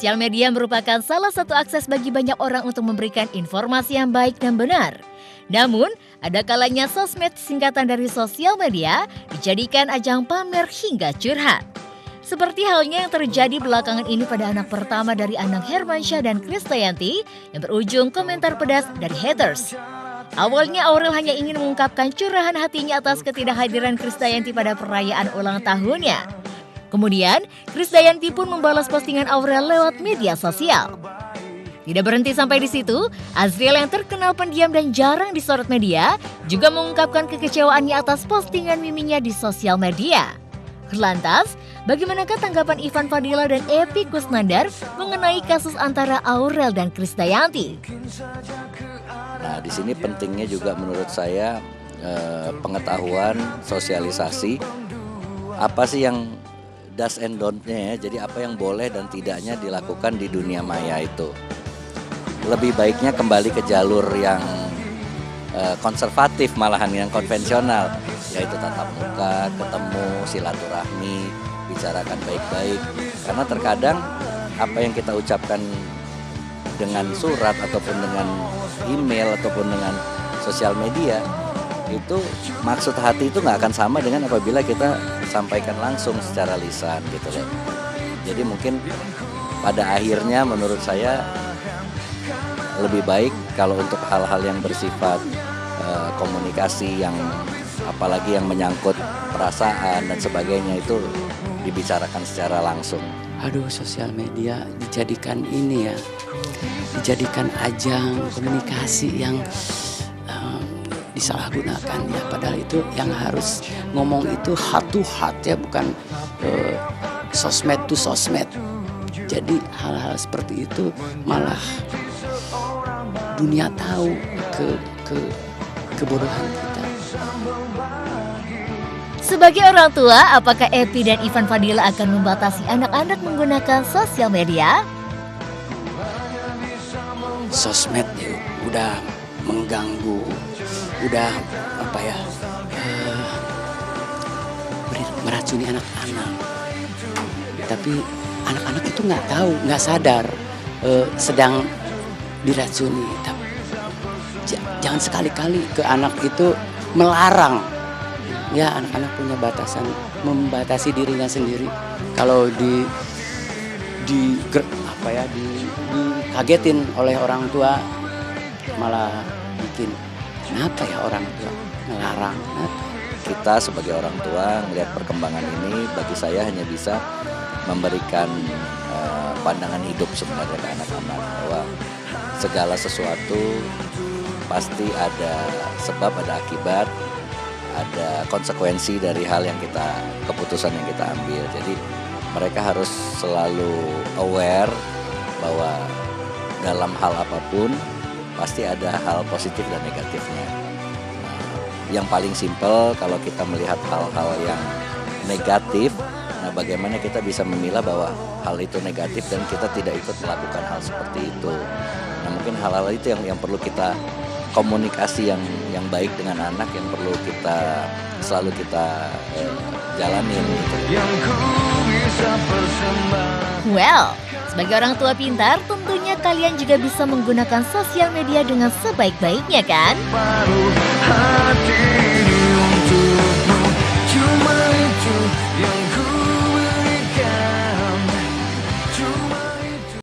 Sosial media merupakan salah satu akses bagi banyak orang untuk memberikan informasi yang baik dan benar. Namun, ada kalanya sosmed singkatan dari sosial media dijadikan ajang pamer hingga curhat. Seperti halnya yang terjadi belakangan ini pada anak pertama dari Anang Hermansyah dan Krisdayanti yang berujung komentar pedas dari haters. Awalnya Aurel hanya ingin mengungkapkan curahan hatinya atas ketidakhadiran Krisdayanti pada perayaan ulang tahunnya. Kemudian, Krisdayanti pun membalas postingan Aurel lewat media sosial. Tidak berhenti sampai di situ, Azriel yang terkenal pendiam dan jarang disorot media juga mengungkapkan kekecewaannya atas postingan miminya di sosial media. Lantas, bagaimanakah tanggapan Ivan Fadila dan Epy Kusnandar mengenai kasus antara Aurel dan Krisdayanti? Nah, di sini pentingnya juga menurut saya pengetahuan, sosialisasi, apa sih yang does and don't-nya ya, jadi apa yang boleh dan tidaknya dilakukan di dunia maya itu. Lebih baiknya kembali ke jalur yang konservatif malahan yang konvensional, yaitu tatap muka, ketemu, silaturahmi, bicarakan baik-baik. Karena terkadang apa yang kita ucapkan dengan surat ataupun dengan email ataupun dengan sosial media itu maksud hati itu nggak akan sama dengan apabila kita sampaikan langsung secara lisan gitu loh. Jadi mungkin pada akhirnya menurut saya lebih baik kalau untuk hal-hal yang bersifat komunikasi yang apalagi yang menyangkut perasaan dan sebagainya itu dibicarakan secara langsung. Aduh, sosial media dijadikan ini ya, dijadikan ajang komunikasi yang disalahgunakan ya. Padahal itu yang harus ngomong itu heart to heart ya, bukan sosmed to sosmed. Jadi hal-hal seperti itu malah dunia tahu kebodohan kita. Sebagai orang tua, apakah Epy dan Ivan Fadila akan membatasi anak-anak menggunakan sosial media? Sosmed ya, udah mengganggu, udah meracuni anak-anak. Tapi anak-anak itu nggak tahu, nggak sadar sedang diracuni. Jangan sekali-kali ke anak itu melarang. Ya, anak-anak punya batasan, membatasi dirinya sendiri. Kalau dikagetin oleh orang tua, malah bikin kenapa ya orang tua melarang? Kita sebagai orang tua melihat perkembangan ini, bagi saya hanya bisa memberikan pandangan hidup sebenarnya ke anak-anak bahwa segala sesuatu pasti ada sebab, ada akibat, ada konsekuensi dari hal yang keputusan yang kita ambil. Jadi mereka harus selalu aware bahwa dalam hal apapun pasti ada hal positif dan negatifnya. Yang paling simpel kalau kita melihat hal-hal yang negatif, nah bagaimana kita bisa memilah bahwa hal itu negatif dan kita tidak ikut melakukan hal seperti itu. Nah mungkin hal-hal itu yang perlu kita komunikasi yang baik dengan anak, yang perlu selalu kita jalanin gitu. Well, sebagai orang tua pintar, tentunya kalian juga bisa menggunakan sosial media dengan sebaik-baiknya kan?